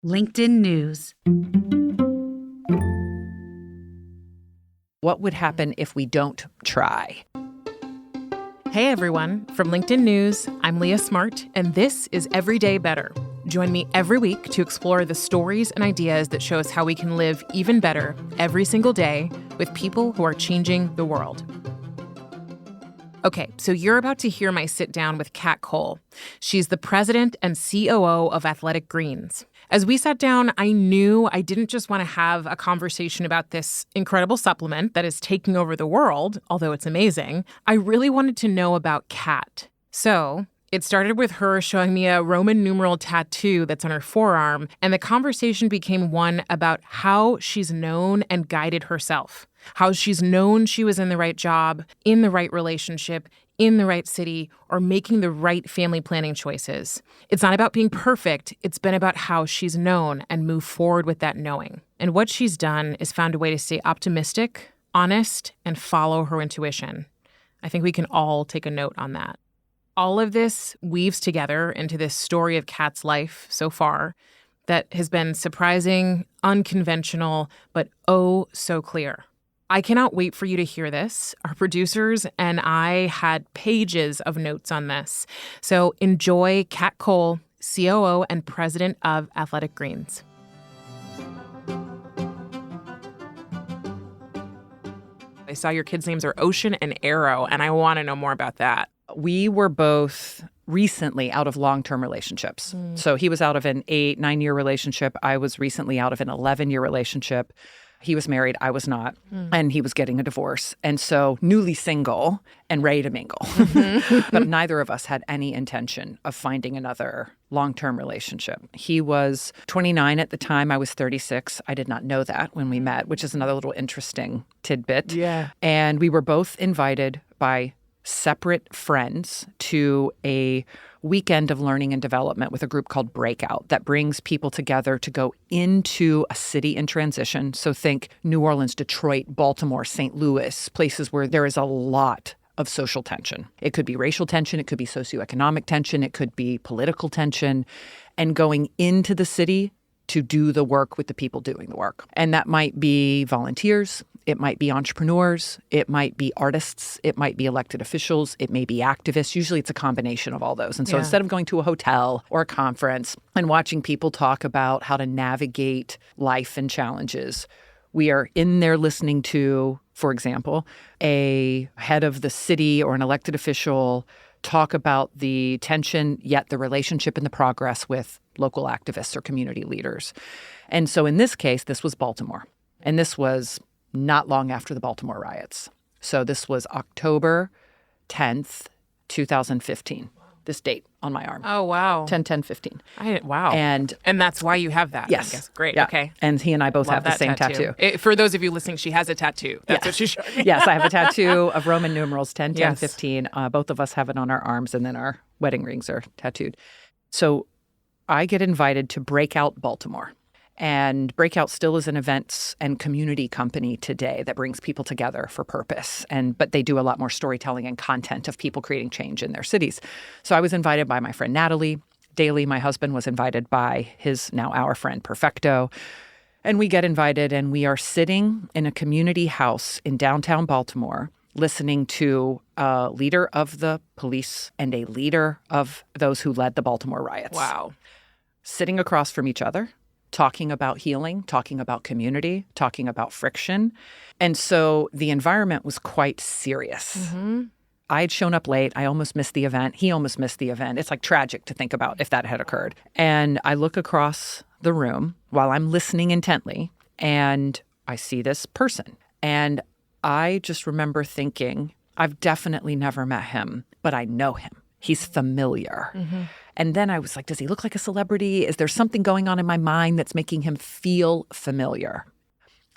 LinkedIn News. What would happen if we don't try? Hey everyone, from LinkedIn News, I'm Leah Smart, and this is Everyday Better. Join me every week to explore the stories and ideas that show us how we can live even better every single day with people who are changing the world. Okay, so you're about to hear my sit down with Kat Cole. She's the president and COO of Athletic Greens. As we sat down, I knew I didn't just want to have a conversation about this incredible supplement that is taking over the world, although it's amazing. I really wanted to know about Kat. So it started with her showing me a Roman numeral tattoo that's on her forearm, and the conversation became one about how she's known and guided herself, how she's known she was in the right job, in the right relationship, in the right city, or making the right family planning choices. It's not about being perfect. It's been about how she's known and moved forward with that knowing. And what she's done is found a way to stay optimistic, honest, and follow her intuition. I think we can all take a note on that. All of this weaves together into this story of Kat's life so far that has been surprising, unconventional, but oh so clear. I cannot wait for you to hear this. Our producers and I had pages of notes on this. So enjoy Kat Cole, COO and president of Athletic Greens. I saw your kids' names are Ocean and Arrow, and I want to know more about that. We were both recently out of long-term relationships. So he was out of an 8-9-year relationship. I was recently out of an 11-year relationship. He was married, I was not, and he was getting a divorce. And so newly single and ready to mingle. But neither of us had any intention of finding another long-term relationship. He was 29 at the time. I was 36. I did not know that when we met, which is another little interesting tidbit. Yeah. And we were both invited by separate friends to a weekend of learning and development with a group called Breakout that brings people together to go into a city in transition. So think New Orleans, Detroit, Baltimore, St. Louis, places where there is a lot of social tension. It could be racial tension, it could be socioeconomic tension, it could be political tension, and going into the city to do the work with the people doing the work. And that might be volunteers, it might be entrepreneurs, it might be artists, it might be elected officials, it may be activists. Usually it's a combination of all those. And so instead of going to a hotel or a conference and watching people talk about how to navigate life and challenges, we are in there listening to, for example, a head of the city or an elected official talk about the tension, yet the relationship and the progress with local activists or community leaders. And so in this case, this was Baltimore. And this was not long after the Baltimore riots. So this was October 10th, 2015. This date on my arm. Oh, wow. 10/10/15. Wow. And that's why you have that. Yes. I guess. Great. Yeah. Okay. And he and I both Love have the that same tattoo. For those of you listening, she has a tattoo. That's what she's showing me. Yes, I have a tattoo of Roman numerals 10, 10, Yes. 15. Both of us have it on our arms, and then our wedding rings are tattooed. So I get invited to Breakout Baltimore. And Breakout still is an events and community company today that brings people together for purpose. But they do a lot more storytelling and content of people creating change in their cities. So I was invited by my friend Natalie Daly. My husband was invited by our friend Perfecto. And we get invited, and we are sitting in a community house in downtown Baltimore listening to a leader of the police and a leader of those who led the Baltimore riots. Wow. Sitting across from each other, talking about healing, talking about community, talking about friction. And so the environment was quite serious. Mm-hmm. I had shown up late. I almost missed the event. He almost missed the event. It's like tragic to think about if that had occurred. And I look across the room while I'm listening intently, and I see this person. And I just remember thinking, I've definitely never met him, but I know him. He's familiar. Mm-hmm. And then I was like, does he look like a celebrity? Is there something going on in my mind that's making him feel familiar?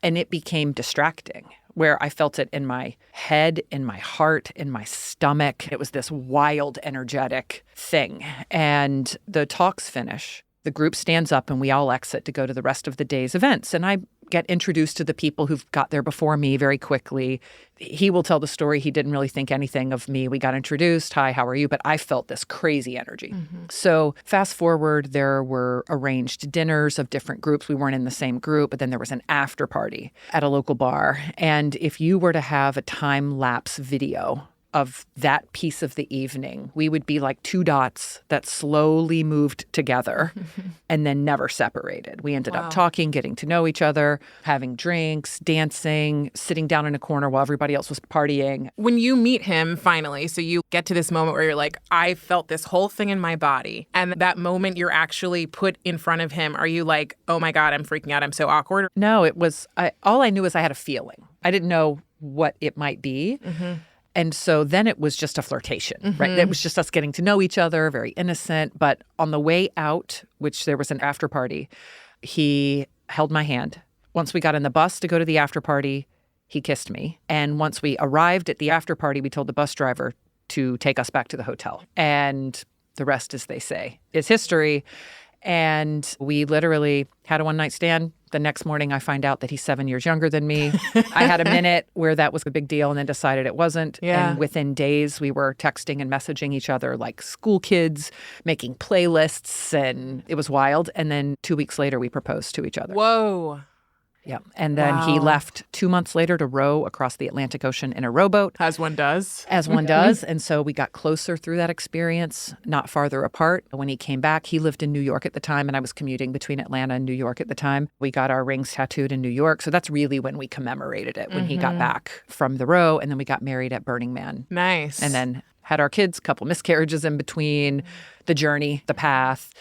And it became distracting, where I felt it in my head, in my heart, in my stomach. It was this wild, energetic thing. And the talks finish. The group stands up and we all exit to go to the rest of the day's events. And I get introduced to the people who've got there before me very quickly. He will tell the story. He didn't really think anything of me. We got introduced. Hi, how are you? But I felt this crazy energy. So fast forward, there were arranged dinners of different groups. We weren't in the same group, but then there was an after party at a local bar. And if you were to have a time-lapse video of that piece of the evening, we would be like two dots that slowly moved together and then never separated. We ended up talking, getting to know each other, having drinks, dancing, sitting down in a corner while everybody else was partying. When you meet him finally, so you get to this moment where you're like, I felt this whole thing in my body. And that moment you're actually put in front of him, are you like, oh my God, I'm freaking out, I'm so awkward? No, it was, all I knew is I had a feeling. I didn't know what it might be. And so then it was just a flirtation, right? It was just us getting to know each other, very innocent. But on the way out, which there was an after party, he held my hand. Once we got in the bus to go to the after party, he kissed me. And once we arrived at the after party, we told the bus driver to take us back to the hotel. And the rest, as they say, is history. And we literally had a one-night stand. The next morning, I find out that he's 7 years younger than me. I had a minute where that was a big deal and then decided it wasn't. Yeah. And within days, we were texting and messaging each other like school kids, making playlists, and it was wild. And then 2 weeks later, we proposed to each other. Whoa. Yeah. And then he left 2 months later to row across the Atlantic Ocean in a rowboat. As one does. As one does. And so we got closer through that experience, not farther apart. When he came back, he lived in New York at the time, and I was commuting between Atlanta and New York at the time. We got our rings tattooed in New York. So that's really when we commemorated it, when he got back from the row. And then we got married at Burning Man. Nice. And then had our kids, couple miscarriages in between, the journey, the path.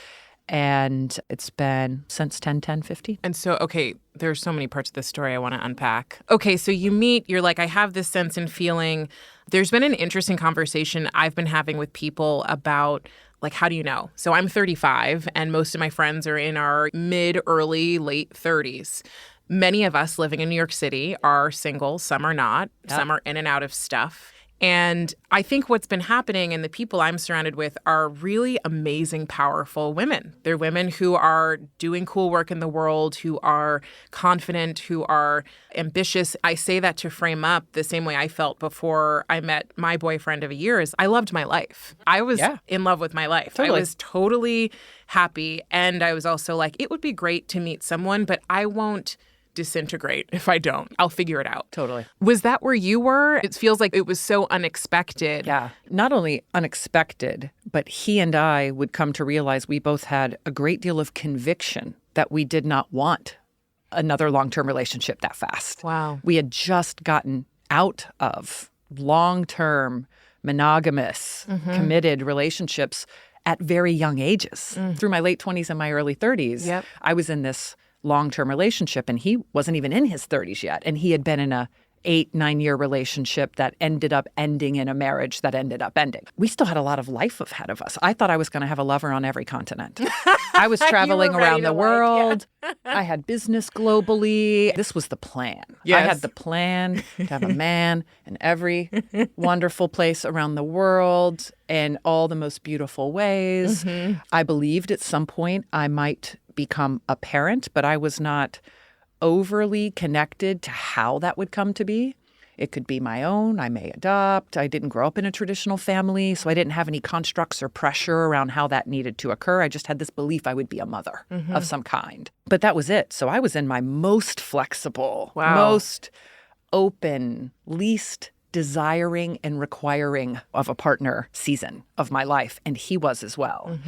And it's been since 10/10/50. And so, okay, there's so many parts of this story I want to unpack. Okay, so you meet, you're like, I have this sense and feeling. There's been an interesting conversation I've been having with people about, like, how do you know? So I'm 35, and most of my friends are in our mid, early, late 30s. Many of us living in New York City are single. Some are not. Yep. Some are in and out of stuff. And I think what's been happening, and the people I'm surrounded with are really amazing, powerful women. They're women who are doing cool work in the world, who are confident, who are ambitious. I say that to frame up the same way I felt before I met my boyfriend of a year is I loved my life. I was in love with my life. Totally. I was totally happy. And I was also like, it would be great to meet someone, but I won't disintegrate if I don't. I'll figure it out. Totally. Was that where you were? It feels like it was so unexpected. Yeah. Not only unexpected, but he and I would come to realize we both had a great deal of conviction that we did not want another long-term relationship that fast. Wow. We had just gotten out of long-term, monogamous, committed relationships at very young ages. Through my late 20s and my early 30s, I was in this long-term relationship, and he wasn't even in his 30s yet. And he had been in a 8-9-year relationship that ended up ending in a marriage that ended up ending. We still had a lot of life ahead of us. I thought I was going to have a lover on every continent. I was traveling around the world. I had business globally. This was the plan. I had the plan to have a man in every wonderful place around the world in all the most beautiful ways. I believed at some point I might become a parent, but I was not overly connected to how that would come to be. It could be my own. I may adopt. I didn't grow up in a traditional family, so I didn't have any constructs or pressure around how that needed to occur. I just had this belief I would be a mother of some kind. But that was it. So I was in my most flexible, most open, least desiring and requiring of a partner season of my life. And he was as well.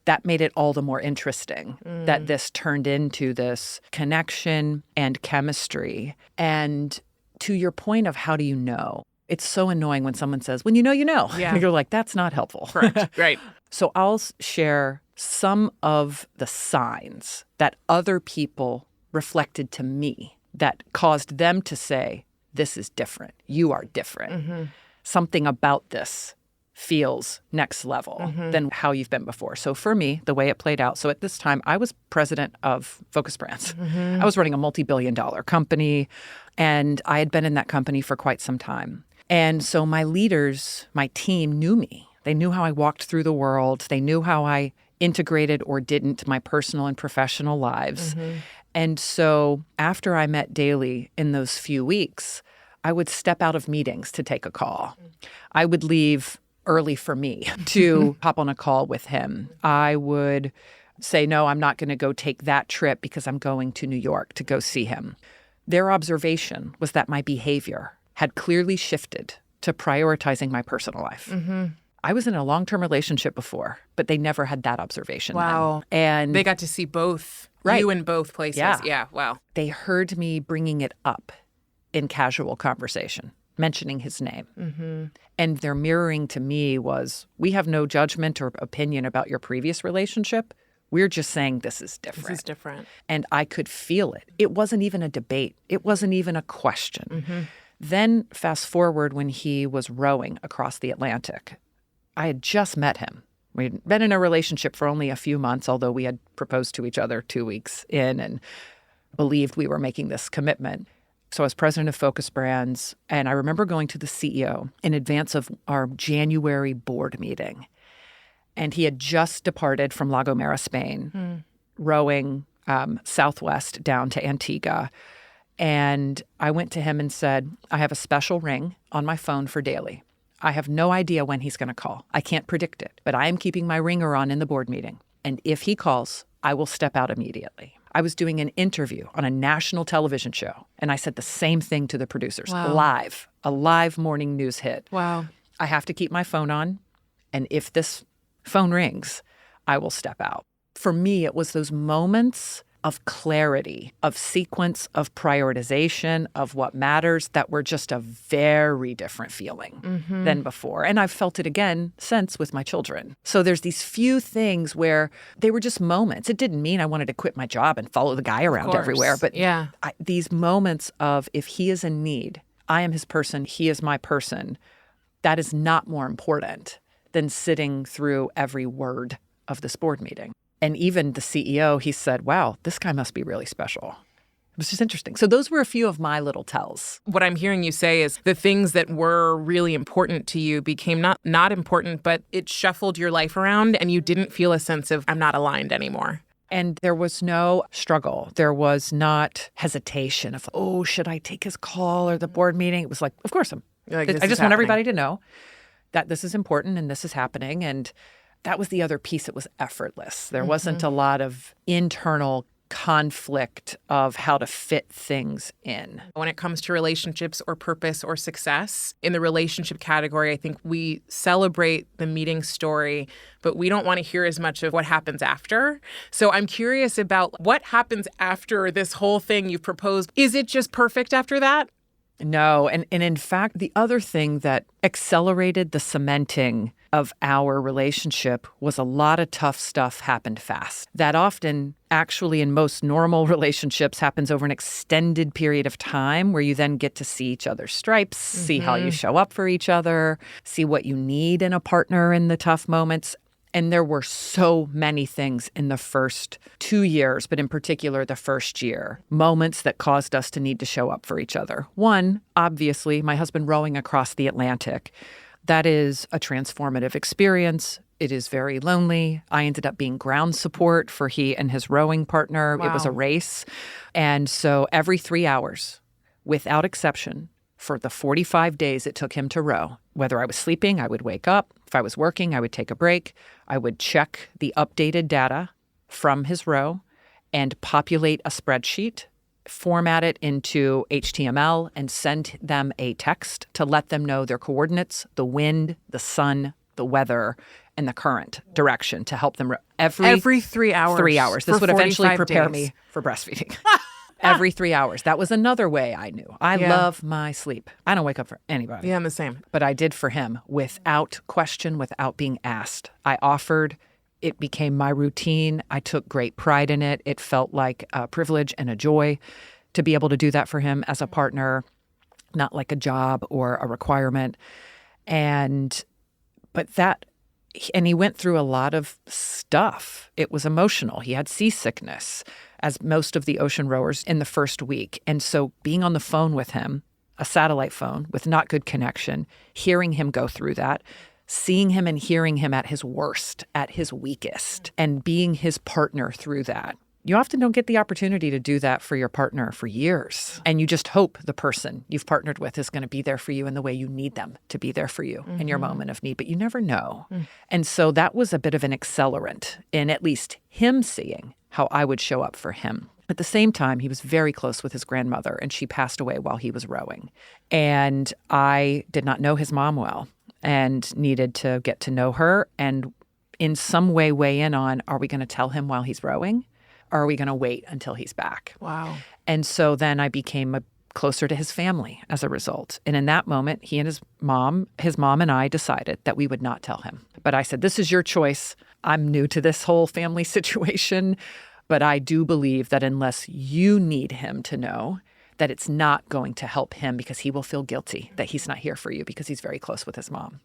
That made it all the more interesting that this turned into this connection and chemistry. And to your point of how do you know, it's so annoying when someone says, when you know, you know. Yeah. You're like, that's not helpful. Correct. Right. So I'll share some of the signs that other people reflected to me that caused them to say, this is different. You are different. Something about this feels next level than how you've been before. So for me, the way it played out, so at this time, I was president of Focus Brands. I was running a multi-billion-dollar company, and I had been in that company for quite some time. And so my leaders, my team knew me. They knew how I walked through the world. They knew how I integrated or didn't my personal and professional lives. And so after I met daily in those few weeks, I would step out of meetings to take a call. I would leave early for me to hop on a call with him. I would say, no, I'm not going to go take that trip because I'm going to New York to go see him. Their observation was that my behavior had clearly shifted to prioritizing my personal life. I was in a long-term relationship before, but they never had that observation. Wow. Then. And they got to see both, right. you in both places. Yeah. Wow. They heard me bringing it up in casual conversation, mentioning his name. And their mirroring to me was, we have no judgment or opinion about your previous relationship. We're just saying this is different. This is different. And I could feel it. It wasn't even a debate. It wasn't even a question. Then fast forward when he was rowing across the Atlantic. I had just met him. We'd been in a relationship for only a few months, although we had proposed to each other 2 weeks in and believed we were making this commitment. So I was president of Focus Brands, and I remember going to the CEO in advance of our January board meeting. And he had just departed from La Gomera, Spain, rowing southwest down to Antigua. And I went to him and said, I have a special ring on my phone for daily. I have no idea when he's going to call. I can't predict it, but I am keeping my ringer on in the board meeting. And if he calls, I will step out immediately. I was doing an interview on a national television show, and I said the same thing to the producers, live, a live morning news hit. Wow. I have to keep my phone on, and if this phone rings, I will step out. For me, it was those moments of clarity, of sequence, of prioritization, of what matters that were just a very different feeling than before. And I've felt it again since with my children. So there's these few things where they were just moments. It didn't mean I wanted to quit my job and follow the guy around everywhere. But these moments of if he is in need, I am his person, he is my person, that is not more important than sitting through every word of this board meeting. And even the CEO, he said, wow, this guy must be really special. It was just interesting. So those were a few of my little tells. What I'm hearing you say is the things that were really important to you became not important, but it shuffled your life around and you didn't feel a sense of, I'm not aligned anymore. And there was no struggle. There was not hesitation of, oh, should I take his call or the board meeting? It was like, of course, I just want everybody to know that this is important and this is happening. And that was the other piece. It was effortless. There wasn't a lot of internal conflict of how to fit things in. When it comes to relationships or purpose or success, in the relationship category, I think we celebrate the meeting story, but we don't want to hear as much of what happens after. So I'm curious about what happens after this whole thing you've proposed. Is it just perfect after that? No. And in fact, the other thing that accelerated the cementing of our relationship was a lot of tough stuff happened fast. That often, actually, in most normal relationships, happens over an extended period of time where you then get to see each other's stripes, see how you show up for each other, see what you need in a partner in the tough moments. And there were so many things in the first 2 years, but in particular the first year, moments that caused us to need to show up for each other. One, obviously, my husband rowing across the Atlantic. That is a transformative experience. It is very lonely. I ended up being ground support for he and his rowing partner. Wow. It was a race. And so every 3 hours, without exception, for the 45 days it took him to row. Whether I was sleeping, I would wake up. If I was working, I would take a break. I would check the updated data from his row and populate a spreadsheet, format it into HTML, and send them a text to let them know their coordinates, the wind, the sun, the weather, and the current direction to help them every 3 hours. 3 hours. This would eventually prepare days. Me for breastfeeding. Every 3 hours. That was another way I knew. I love my sleep. I don't wake up for anybody. Yeah, I'm the same. But I did for him without question, without being asked. I offered. It became my routine. I took great pride in it. It felt like a privilege and a joy to be able to do that for him as a partner, not like a job or a requirement. And he went through a lot of stuff. It was emotional. He had seasickness, as most of the ocean rowers in the first week. And so being on the phone with him, a satellite phone with not good connection, hearing him go through that, seeing him and hearing him at his worst, at his weakest, and being his partner through that you often don't get the opportunity to do that for your partner for years. And you just hope the person you've partnered with is going to be there for you in the way you need them to be there for you in your moment of need, but you never know. And so that was a bit of an accelerant in at least him seeing how I would show up for him. At the same time, he was very close with his grandmother, and she passed away while he was rowing. And I did not know his mom well and needed to get to know her and in some way weigh in on, are we going to tell him while he's rowing? Or are we going to wait until he's back? Wow. And so then I became closer to his family as a result. And in that moment, he and his mom and I decided that we would not tell him. But I said, this is your choice. I'm new to this whole family situation. But I do believe that unless you need him to know, that it's not going to help him because he will feel guilty that he's not here for you because he's very close with his mom.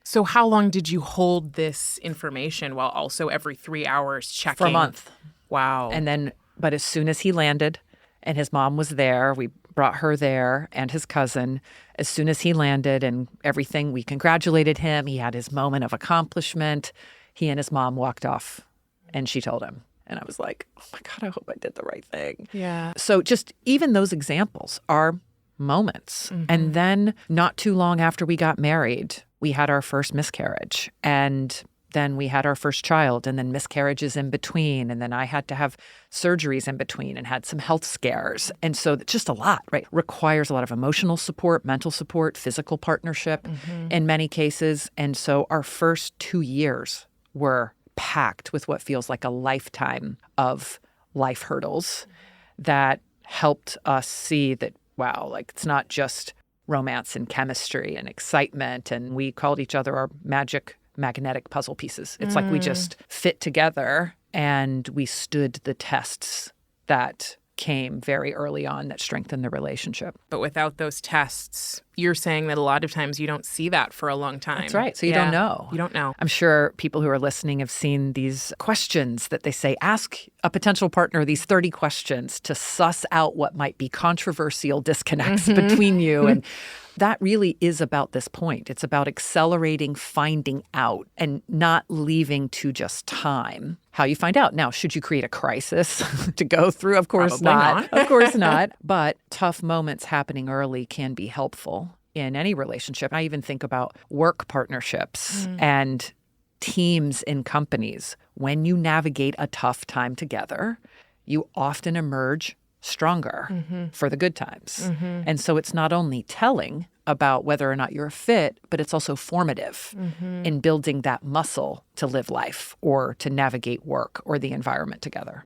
So how long did you hold this information while also every 3 hours checking? For a month. Wow. And then, but as soon as he landed and his mom was there, we brought her there and his cousin. As soon as he landed and everything, we congratulated him. He had his moment of accomplishment. He and his mom walked off and she told him. And I was like, oh my God, I hope I did the right thing. Yeah. So just even those examples are moments. And then not too long after we got married, we had our first miscarriage. And then we had our first child, and then miscarriages in between. And then I had to have surgeries in between and had some health scares. And so it's just a lot, right? Requires a lot of emotional support, mental support, physical partnership in many cases. And so our first 2 years were packed with what feels like a lifetime of life hurdles that helped us see that, wow, like it's not just romance and chemistry and excitement. And we called each other our magnetic puzzle pieces. It's like we just fit together and we stood the tests that came very early on that strengthened the relationship. But without those tests, you're saying that a lot of times you don't see that for a long time. That's right. So you don't know. You don't know. I'm sure people who are listening have seen these questions that they say, ask a potential partner these 30 questions to suss out what might be controversial disconnects between you. And that really is about this point. It's about accelerating, finding out, and not leaving to just time how you find out. Now, should you create a crisis to go through? Of course not. Of course not. But tough moments happening early can be helpful in any relationship. I even think about work partnerships and teams in companies. When you navigate a tough time together, you often emerge stronger for the good times. And so it's not only telling about whether or not you're a fit, but it's also formative in building that muscle to live life or to navigate work or the environment together.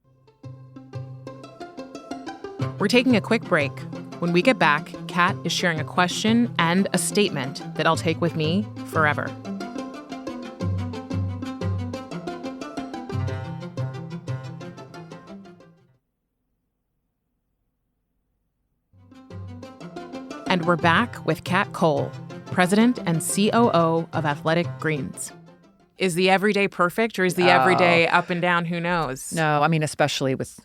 We're taking a quick break. When we get back, Kat is sharing a question and a statement that I'll take with me forever. And we're back with Kat Cole, President and COO of Athletic Greens. Is the everyday perfect or is the everyday up and down? Who knows? No, I mean, especially with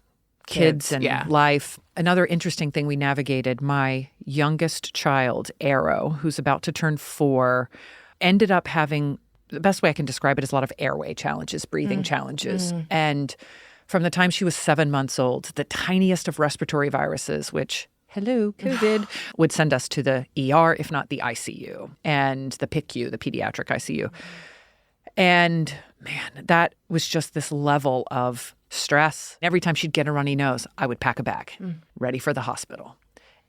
kids and life. Another interesting thing we navigated, my youngest child, Arrow, who's about to turn 4, ended up having, the best way I can describe it is a lot of airway challenges, breathing challenges. And from the time she was 7 months old, the tiniest of respiratory viruses, which hello, COVID, would send us to the ER, if not the ICU, and the PICU, the pediatric ICU. And man, that was just this level of stress. Every time she'd get a runny nose, I would pack a bag, ready for the hospital.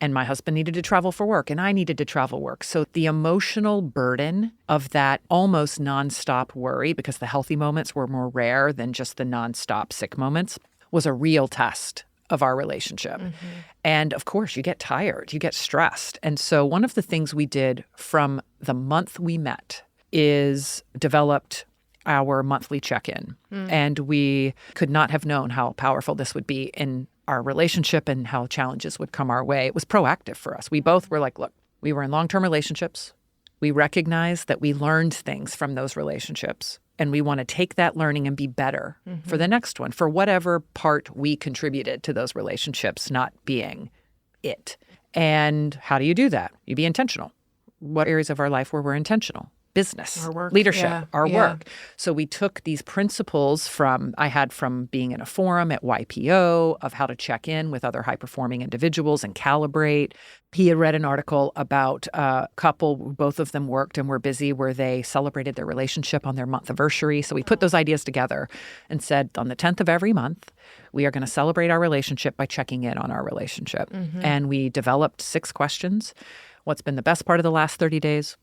And my husband needed to travel for work, and I needed to travel work. So the emotional burden of that almost nonstop worry, because the healthy moments were more rare than just the nonstop sick moments, was a real test of our relationship. And of course, you get tired, you get stressed. And so one of the things we did from the month we met is developed our monthly check-in. And we could not have known how powerful this would be in our relationship and how challenges would come our way. It was proactive for us. We both were like, look, we were in long-term relationships. We recognized that we learned things from those relationships. And we want to take that learning and be better for the next one, for whatever part we contributed to those relationships not being it. And how do you do that? You be intentional. What areas of our life where we're intentional? business, Our work, leadership, our yeah. work. So we took these principles I had from being in a forum at YPO of how to check in with other high-performing individuals and calibrate. He had read an article about a couple, both of them worked and were busy, where they celebrated their relationship on their month anniversary. So we put those ideas together and said, on the 10th of every month, we are going to celebrate our relationship by checking in on our relationship. And we developed 6 questions. What's been the best part of the last 30 days?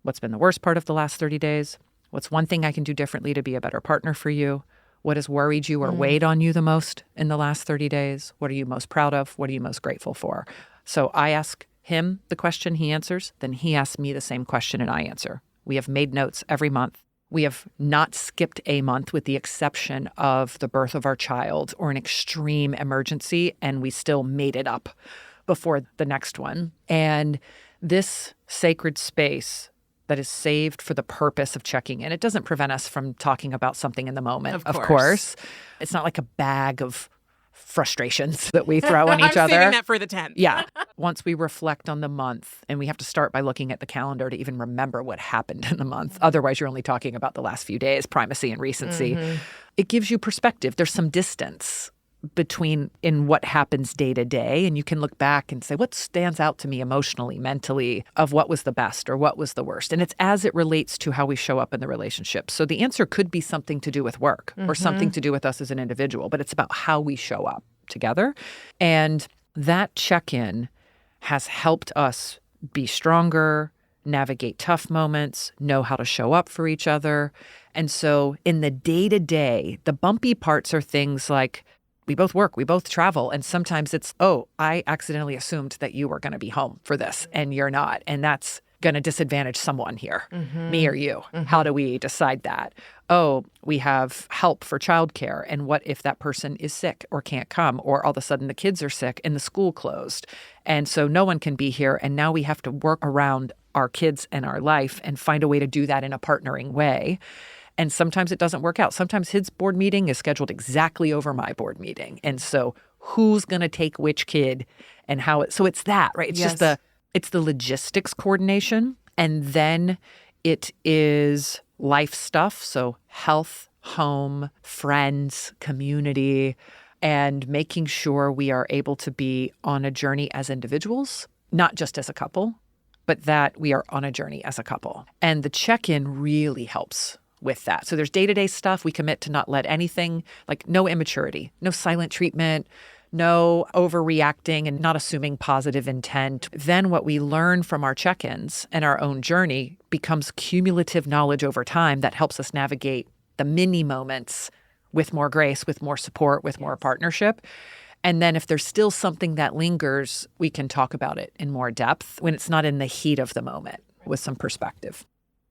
What's been the worst part of the last 30 days? What's one thing I can do differently to be a better partner for you? What has worried you or weighed on you the most in the last 30 days? What are you most proud of? What are you most grateful for? So I ask him the question, he answers. Then he asks me the same question and I answer. We have made notes every month. We have not skipped a month with the exception of the birth of our child or an extreme emergency, and we still made it up before the next one. And this sacred space that is saved for the purpose of checking in. It doesn't prevent us from talking about something in the moment, of course. It's not like a bag of frustrations that we throw on each I'm other. saving that for the 10th. Yeah. Once we reflect on the month, and we have to start by looking at the calendar to even remember what happened in the month. Otherwise, you're only talking about the last few days, primacy and recency. It gives you perspective. There's some distance between in what happens day to day, and you can look back and say, what stands out to me emotionally, mentally, of what was the best or what was the worst? And it's as it relates to how we show up in the relationship. So the answer could be something to do with work or something to do with us as an individual, but it's about how we show up together. And that check-in has helped us be stronger, navigate tough moments, know how to show up for each other. And so in the day-to-day, the bumpy parts are things like, we both work, we both travel, and sometimes it's, oh, I accidentally assumed that you were going to be home for this, and you're not, and that's going to disadvantage someone here, me or you. How do we decide that? Oh, we have help for childcare, and what if that person is sick or can't come, or all of a sudden the kids are sick and the school closed, and so no one can be here, and now we have to work around our kids and our life and find a way to do that in a partnering way. And sometimes it doesn't work out. Sometimes his board meeting is scheduled exactly over my board meeting. And so who's going to take which kid and how so it's that, right? It's just it's the logistics coordination. And then it is life stuff. So health, home, friends, community, and making sure we are able to be on a journey as individuals, not just as a couple, but that we are on a journey as a couple. And the check-in really helps with that. So there's day-to-day stuff. We commit to not let anything, like no immaturity, no silent treatment, no overreacting and not assuming positive intent. Then what we learn from our check-ins and our own journey becomes cumulative knowledge over time that helps us navigate the mini moments with more grace, with more support, with more partnership. And then if there's still something that lingers, we can talk about it in more depth when it's not in the heat of the moment with some perspective.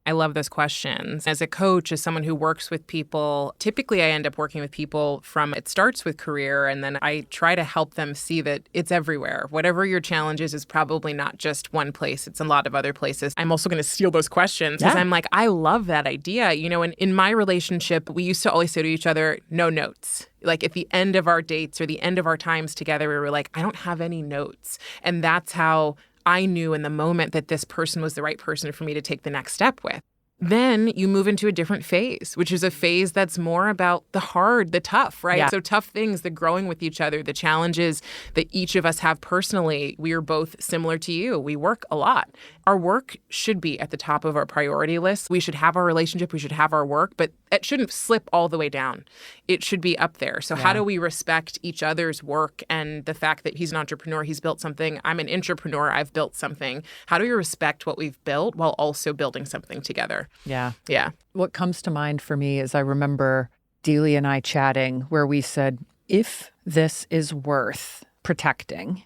I love those questions. As a coach, as someone who works with people, typically I end up working with people it starts with career, and then I try to help them see that it's everywhere. Whatever your challenge is probably not just one place. It's a lot of other places. I'm also going to steal those questions because I'm like, I love that idea. You know, in my relationship, we used to always say to each other, no notes. Like at the end of our dates or the end of our times together, we were like, I don't have any notes. And that's how I knew in the moment that this person was the right person for me to take the next step with. Then you move into a different phase, which is a phase that's more about the hard, the tough, right? Yeah. So tough things, the growing with each other, the challenges that each of us have personally. We are both similar to you. We work a lot. Our work should be at the top of our priority list. We should have our relationship. We should have our work, but it shouldn't slip all the way down. It should be up there. So how do we respect each other's work and the fact that he's an entrepreneur, he's built something, I'm an intrapreneur, I've built something. How do we respect what we've built while also building something together? Yeah. Yeah. What comes to mind for me is I remember Delia and I chatting where we said, if this is worth protecting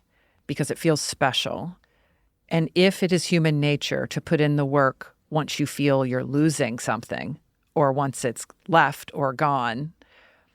because it feels special, and if it is human nature to put in the work once you feel you're losing something or once it's left or gone,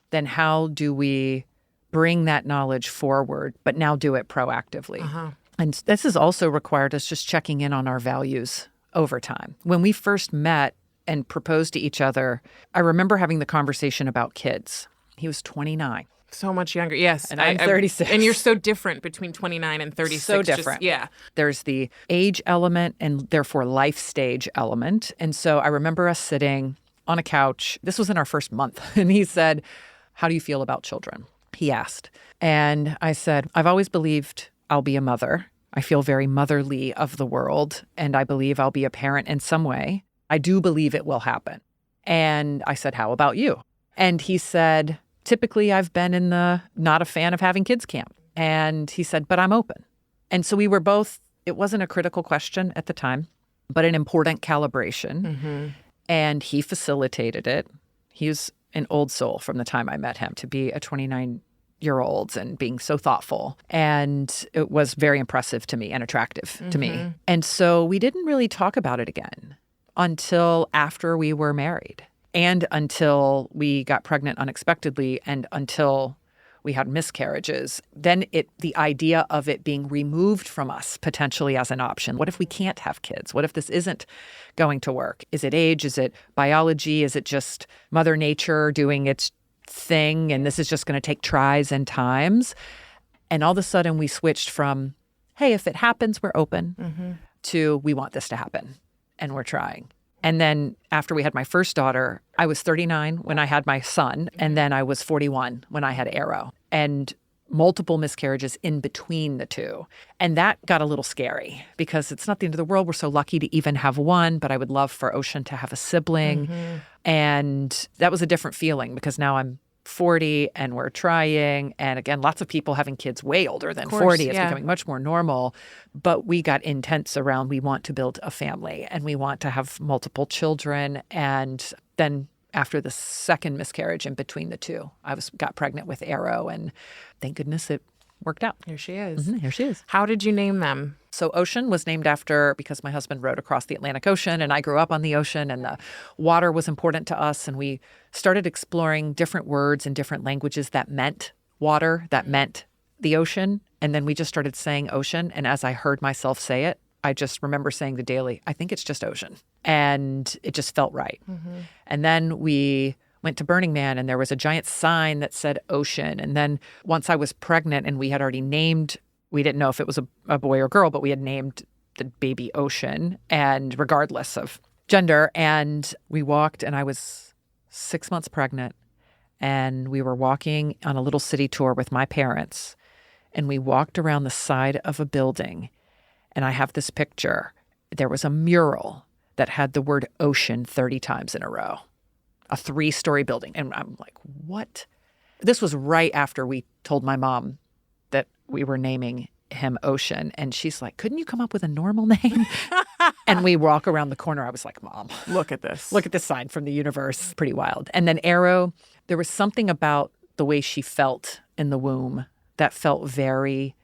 then how do we bring that knowledge forward, but now do it proactively? And this has also required us just checking in on our values over time. When we first met and proposed to each other, I remember having the conversation about kids. He was 29. So much younger. Yes. And I'm 36. And you're so different between 29 and 36. So different. Yeah. There's the age element and therefore life stage element. And so I remember us sitting on a couch. This was in our first month. And he said, "How do you feel about children?" He asked. And I said, "I've always believed I'll be a mother. I feel very motherly of the world. And I believe I'll be a parent in some way. I do believe it will happen." And I said, "How about you?" And he said, "Typically, I've been in the not a fan of having kids camp." And he said, "But I'm open." And so we were both, it wasn't a critical question at the time, but an important calibration. Mm-hmm. And he facilitated it. He was an old soul from the time I met him to be a 29-year-old and being so thoughtful. And it was very impressive to me and attractive to me. And so we didn't really talk about it again until after we were married. And until we got pregnant unexpectedly and until we had miscarriages. Then the idea of it being removed from us potentially as an option. What if we can't have kids? What if this isn't going to work? Is it age? Is it biology? Is it just Mother Nature doing its thing? And this is just going to take tries and times. And all of a sudden we switched from, hey, if it happens, we're open, to we want this to happen and we're trying. And then after we had my first daughter, I was 39 when I had my son, and then I was 41 when I had Arrow, and multiple miscarriages in between the two. And that got a little scary because it's not the end of the world. We're so lucky to even have one, but I would love for Ocean to have a sibling. And that was a different feeling because now I'm 40 and we're trying. And again, lots of people having kids way older than 40. It's becoming much more normal. But we got intense around we want to build a family and we want to have multiple children. And then after the second miscarriage in between the two, I got pregnant with Arrow, and thank goodness it worked out. Here she is. Here she is. How did you name them? So Ocean was named after, because my husband rowed across the Atlantic Ocean and I grew up on the ocean and the water was important to us. And we started exploring different words in different languages that meant water, that meant the ocean. And then we just started saying ocean. And as I heard myself say it, I just remember saying to Daly, I think it's just ocean. And it just felt right. And then we went to Burning Man and there was a giant sign that said ocean. And then once I was pregnant and we had already named, we didn't know if it was a boy or girl, but we had named the baby Ocean, and regardless of gender. And we walked, and I was 6 months pregnant, and we were walking on a little city tour with my parents, and we walked around the side of a building, and I have this picture. There was a mural that had the word ocean 30 times in a row, a 3-story building. And I'm like, what? This was right after we told my mom that we were naming him Ocean. And she's like, couldn't you come up with a normal name? And we walk around the corner. I was like, Mom, look at this. Look at this sign from the universe. Pretty wild. And then Arrow, there was something about the way she felt in the womb that felt very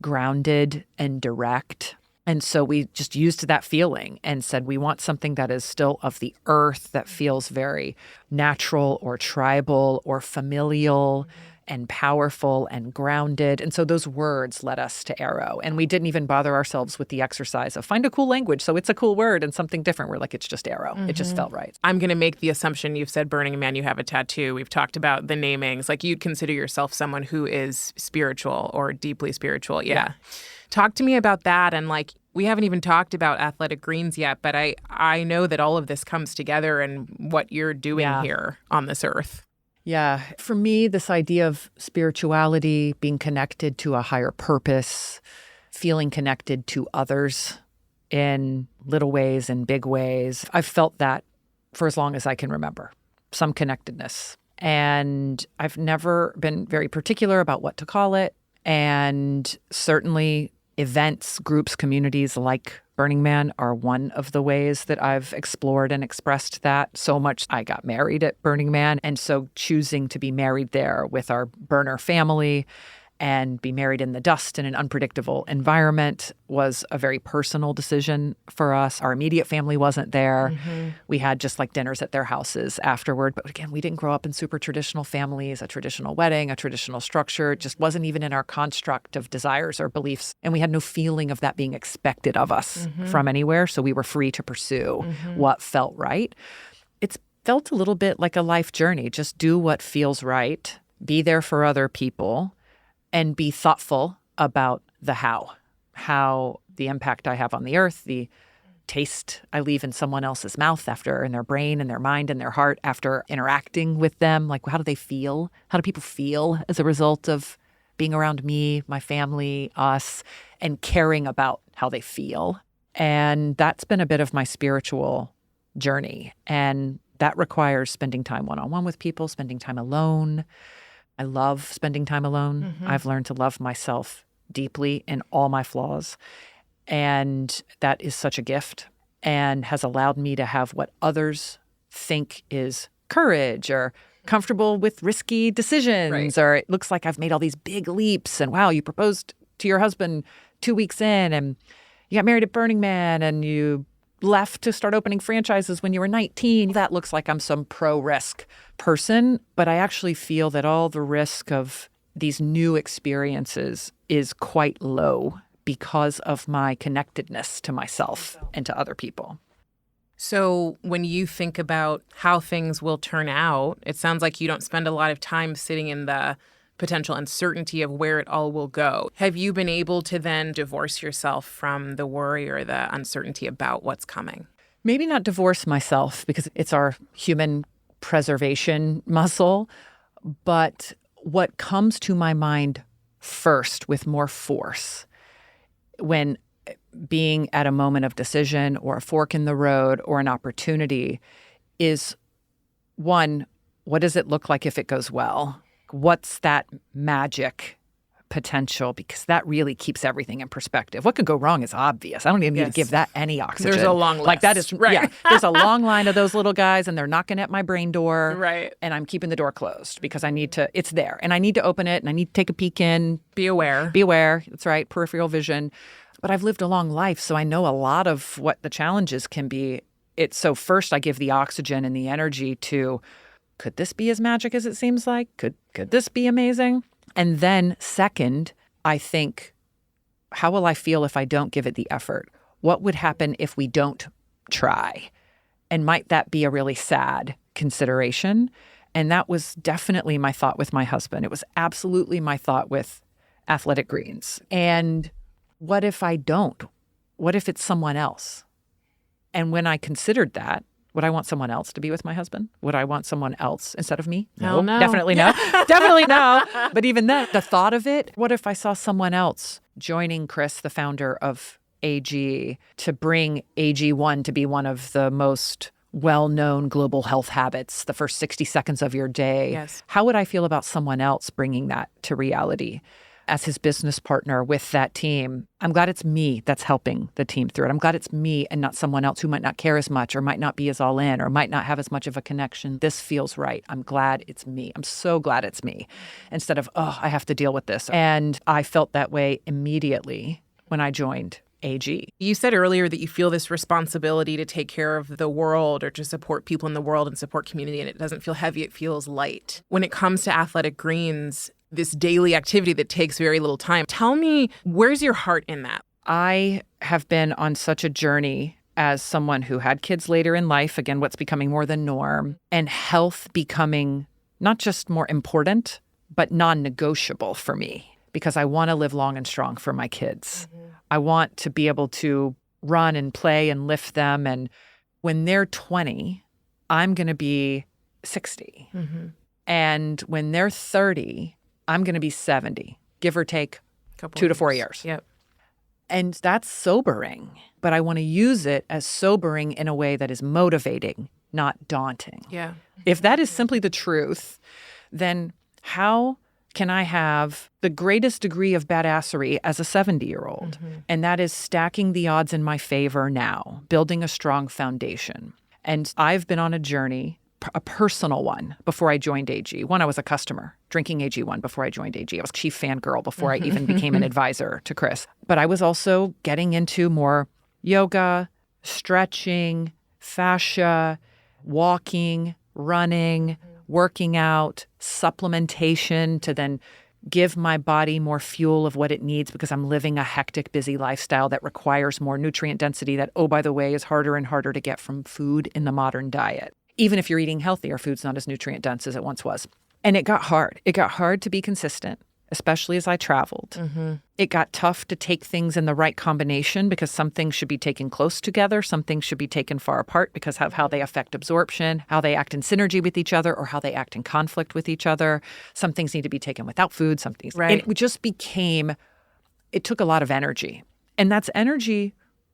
grounded and direct. And so we just used that feeling and said, we want something that is still of the earth, that feels very natural or tribal or familial and powerful and grounded. And so those words led us to Arrow. And we didn't even bother ourselves with the exercise of find a cool language. So it's a cool word and something different. We're like, it's just Arrow. It just felt right. I'm going to make the assumption you've said Burning Man, you have a tattoo. We've talked about the namings. Like you'd consider yourself someone who is spiritual or deeply spiritual. Yeah. Talk to me about that. And like, we haven't even talked about Athletic Greens yet, but I know that all of this comes together and what you're doing here on this earth. Yeah. For me, this idea of spirituality, being connected to a higher purpose, feeling connected to others in little ways and big ways, I've felt that for as long as I can remember, some connectedness. And I've never been very particular about what to call it. And certainly events, groups, communities like Burning Man are one of the ways that I've explored and expressed that so much. I got married at Burning Man, and so choosing to be married there with our burner family and be married in the dust in an unpredictable environment was a very personal decision for us. Our immediate family wasn't there. We had just like dinners at their houses afterward. But again, we didn't grow up in super traditional families, a traditional wedding, a traditional structure. It just wasn't even in our construct of desires or beliefs. And we had no feeling of that being expected of us from anywhere. So we were free to pursue what felt right. It's felt a little bit like a life journey. Just do what feels right be there for other people, and be thoughtful about the how the impact I have on the earth, the taste I leave in someone else's mouth after, in their brain and their mind and their heart after interacting with them. Like, how do they feel? How do people feel as a result of being around me, my family, us, and caring about how they feel? And that's been a bit of my spiritual journey. And that requires spending time one-on-one with people, spending time alone. I love spending time alone. I've learned to love myself deeply in all my flaws. And that is such a gift and has allowed me to have what others think is courage or comfortable with risky decisions, or it looks like I've made all these big leaps. And wow, you proposed to your husband 2 weeks in, and you got married at Burning Man, and you left to start opening franchises when you were 19. That looks like I'm some pro-risk person, but I actually feel that all the risk of these new experiences is quite low because of my connectedness to myself and to other people. So when you think about how things will turn out, it sounds like you don't spend a lot of time sitting in the potential uncertainty of where it all will go. Have you been able to then divorce yourself from the worry or the uncertainty about what's coming? Maybe not divorce myself because it's our human preservation muscle, but what comes to my mind first with more force when being at a moment of decision or a fork in the road or an opportunity is, one, what does it look like if it goes well? What's that magic potential? Because that really keeps everything in perspective. What could go wrong is obvious. I don't even need to give that any oxygen. There's a long list. Like that is, there's a long line of those little guys and they're knocking at my brain door. Right. And I'm keeping the door closed because I need to, it's there. And I need to open it and I need to take a peek in. Be aware. Be aware. That's right. Peripheral vision. But I've lived a long life, so I know a lot of what the challenges can be. So first I give the oxygen and the energy to, could this be as magic as it seems like? Could this be amazing? And then second, I think, how will I feel if I don't give it the effort? What would happen if we don't try? And might that be a really sad consideration? And that was definitely my thought with my husband. It was absolutely my thought with Athletic Greens. And what if I don't? What if it's someone else? And when I considered that, would I want someone else to be with my husband? Would I want someone else instead of me? Hell no. Definitely no. Definitely no. But even then, the thought of it, what if I saw someone else joining Chris, the founder of AG, to bring AG1 to be one of the most well-known global health habits, the first 60 seconds of your day? Yes. How would I feel about someone else bringing that to reality? As his business partner with that team, I'm glad it's me that's helping the team through it. I'm glad it's me and not someone else who might not care as much or might not be as all in or might not have as much of a connection. This feels right. I'm glad it's me. I'm so glad it's me instead of, oh, I have to deal with this. And I felt that way immediately when I joined AG. You said earlier that you feel this responsibility to take care of the world or to support people in the world and support community, and it doesn't feel heavy, it feels light. When it comes to Athletic Greens, this daily activity that takes very little time, tell me, where's your heart in that? I have been on such a journey as someone who had kids later in life, again, what's becoming more the norm, and health becoming not just more important, but non-negotiable for me, because I want to live long and strong for my kids. I want to be able to run and play and lift them. And when they're 20, I'm going to be 60. And when they're 30, I'm going to be 70, give or take 2 to 4 years. Yep. And that's sobering, but I want to use it as sobering in a way that is motivating, not daunting. Yeah. If that is simply the truth, then how can I have the greatest degree of badassery as a 70-year-old? And that is stacking the odds in my favor now, building a strong foundation. And I've been on a journey, a personal one, before I joined AG. One, I was a customer drinking AG1 before I joined AG. I was chief fangirl before I even became an advisor to Chris. But I was also getting into more yoga, stretching, fascia, walking, running, working out, supplementation to then give my body more fuel of what it needs because I'm living a hectic, busy lifestyle that requires more nutrient density that, oh, by the way, is harder and harder to get from food in the modern diet. Even if you're eating healthier, food's not as nutrient dense as it once was. And it got hard. It got hard to be consistent, especially as I traveled. It got tough to take things in the right combination because some things should be taken close together. Some things should be taken far apart because of how they affect absorption, how they act in synergy with each other, or how they act in conflict with each other. Some things need to be taken without food. Some things. Right. It just became, it took a lot of energy. And that's energy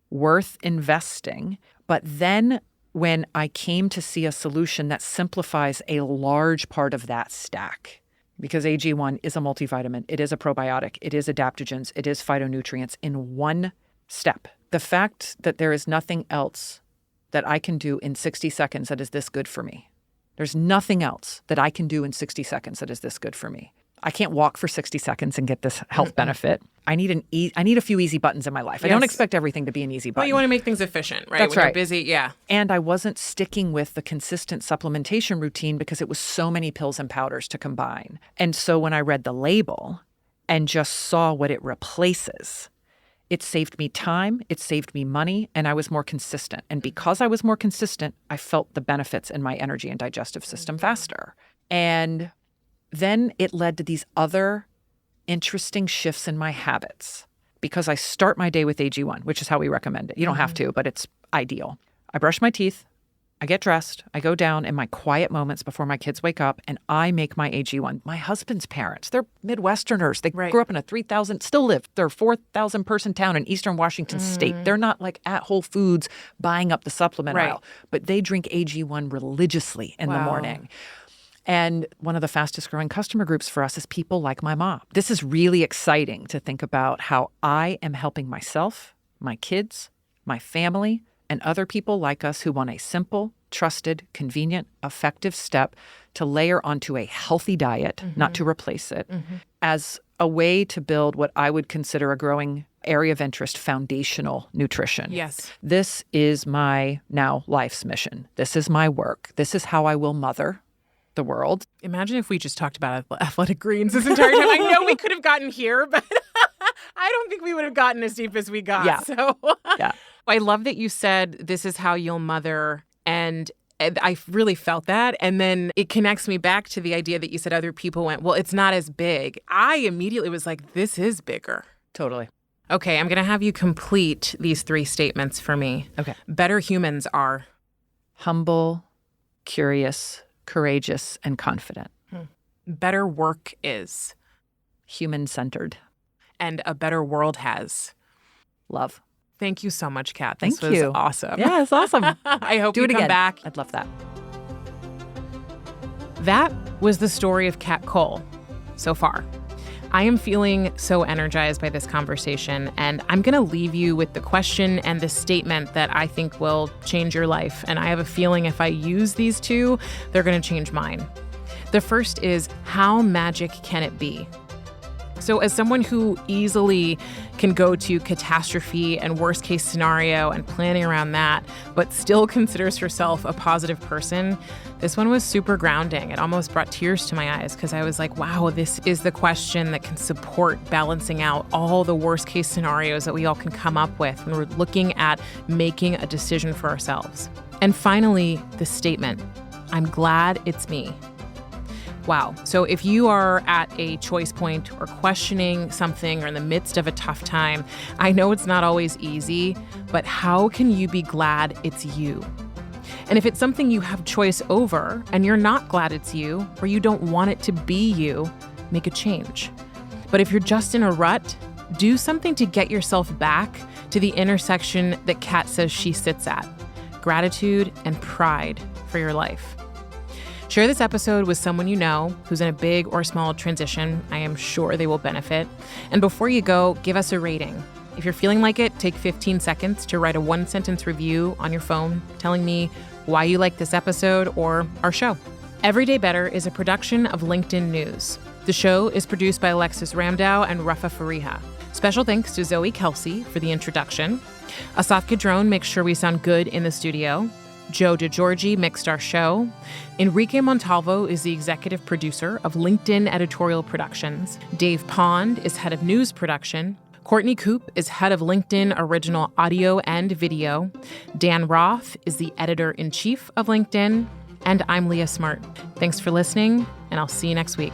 worth investing. But then when I came to see a solution that simplifies a large part of that stack, because AG1 is a multivitamin, it is a probiotic, it is adaptogens, it is phytonutrients in one step. The fact that there is nothing else that I can do in 60 seconds that is this good for me. There's nothing else that I can do in 60 seconds that is this good for me. I can't walk for 60 seconds and get this health benefit. I need a few easy buttons in my life. I don't expect everything to be an easy button. Well, you want to make things efficient, right? That's when right. You're busy, yeah. And I wasn't sticking with the consistent supplementation routine because it was so many pills and powders to combine. And so when I read the label and just saw what it replaces, it saved me time, it saved me money, and I was more consistent. And because I was more consistent, I felt the benefits in my energy and digestive system faster. And then it led to these other interesting shifts in my habits because I start my day with AG1, which is how we recommend it. You don't have to, but it's ideal. I brush my teeth, I get dressed, I go down in my quiet moments before my kids wake up, and I make my AG1. My husband's parents, they're Midwesterners. They grew up in a 3,000, still live, they're a 4,000 person town in Eastern Washington State. They're not like at Whole Foods buying up the supplement aisle, but they drink AG1 religiously in the morning. And one of the fastest growing customer groups for us is people like my mom. This is really exciting to think about how I am helping myself, my kids, my family, and other people like us who want a simple, trusted, convenient, effective step to layer onto a healthy diet, not to replace it, as a way to build what I would consider a growing area of interest, foundational nutrition. Yes. This is my now life's mission. This is my work. This is how I will mother the world. Imagine if we just talked about Athletic Greens this entire time. I know we could have gotten here, but I don't think we would have gotten as deep as we got. Yeah. So I love that you said this is how you'll mother, and I really felt that. And then it connects me back to the idea that you said other people went, well, it's not as big. I immediately was like, this is bigger. Totally. Okay, I'm going to have you complete these 3 statements for me. Okay. Better humans are humble, curious, courageous, and confident. Better work is human-centered. And a better world has love. Thank you so much, Kat. Thank This was you. awesome. Yeah, it's awesome. I hope Do you it come again. back. I'd love that. That was the story of Kat Cole so far. I am feeling so energized by this conversation, and I'm going to leave you with the question and the statement that I think will change your life. And I have a feeling if I use these 2, they're going to change mine. The first is, how magic can it be? So as someone who easily can go to catastrophe and worst case scenario and planning around that, but still considers herself a positive person, this one was super grounding. It almost brought tears to my eyes because I was like, wow, this is the question that can support balancing out all the worst case scenarios that we all can come up with when we're looking at making a decision for ourselves. And finally, the statement, I'm glad it's me. Wow. So if you are at a choice point or questioning something or in the midst of a tough time, I know it's not always easy, but how can you be glad it's you? And if it's something you have choice over and you're not glad it's you, or you don't want it to be you, make a change. But if you're just in a rut, do something to get yourself back to the intersection that Kat says she sits at: gratitude and pride for your life. Share this episode with someone you know who's in a big or small transition. I am sure they will benefit. And before you go, give us a rating. If you're feeling like it, take 15 seconds to write a 1-sentence review on your phone telling me why you like this episode or our show. Everyday Better is a production of LinkedIn News. The show is produced by Alexis Ramdow and Rafa Fariha. Special thanks to Zoe Kelsey for the introduction. Asaf Kidron makes sure we sound good in the studio. Joe DeGiorgi mixed our show. Enrique Montalvo is the executive producer of LinkedIn Editorial Productions. Dave Pond is head of news production. Courtney Coop is head of LinkedIn Original Audio and Video. Dan Roth is the editor-in-chief of LinkedIn. And I'm Leah Smart. Thanks for listening, and I'll see you next week.